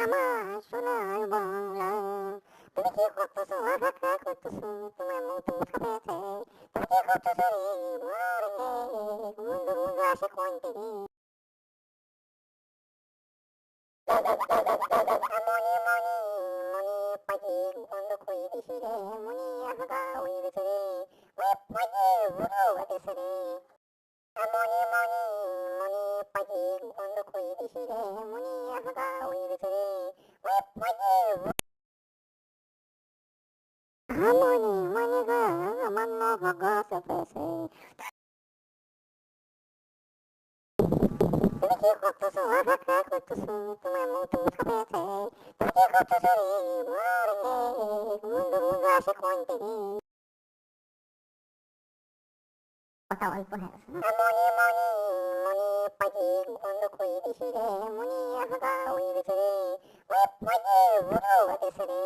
আমার সোনার বাংলা, তুমি কি করতেছো? অপেক্ষা করতেছো, তোমার মতো ছাপেছে। তুমি কি করতেছো রে মরে? বন্ধু বন্ধু আসে কোন থেকে? মনে মনে মনে পাখি বন্ধ করে দিছি রে, মনে হাগা হয়ে গেছে রে, মনে উড়ো হতেছে রে। মনে মনে মনে পাখি বন্ধ করে দিছি রে, মনে হাগা হয়ে গেছে রে, মনে মনে মনে গা আমার হাগা চেপেছে। তুমি কি করতেছো? অপেক্ষা করতেছো, তোমার মতো ছাপেছে। তুমি কি করতেছো রে মরে? বন্ধু বন্ধু আসে কোন থেকে? কথা অল্প হয়ে গেছে না? মনে মনে মনে পাখি বন্ধ করে দিছি রে, মনে হাগা হয়ে গেছে রে, মনে উড়ো হতেছে রে।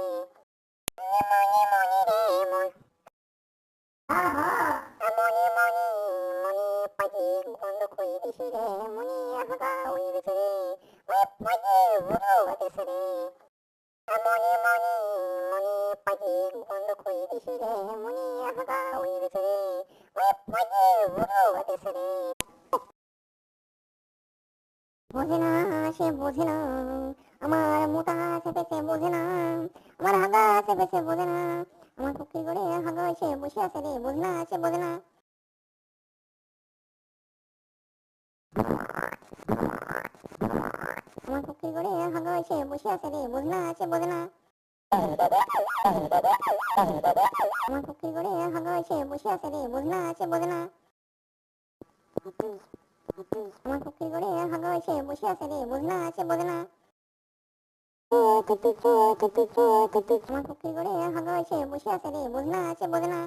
মনে মনে রে মন, মনে মনে মনে পাখি বন্ধ করে দিছি রে, মনে হাগা হয়ে গেছে রে, মনে উড়ো হতেছে রে। মনে মনে মনে পাখি বন্ধ করে দিছি রে, মনে হাগা হয়ে গেছে রে, মনে উড়ো হতেছে রে। বোঝে না, সে বোঝে না, আমার মোটা চেপেছে বোঝে না, আমার হাগা চেপেছে বোঝে না, আমার পুকুরি করে হাগা এসে বসে আছে রে, বোঝে না সে বোঝে না। আমার পুকুরি করে হাগা এসে বসে আছে রে, বোঝে না সে বোঝে না। আমার পুকুরি করে হাগা এসে বসে আছে রে, বোঝে না সে বোঝে না। আমার পুকুরি করে হাগা এসে বসে আছে রে, বোঝে না সে বোঝে না। আমার পুকুরি করে হাগা এসে বসে আছে রে, বোঝে না সে বোঝে না।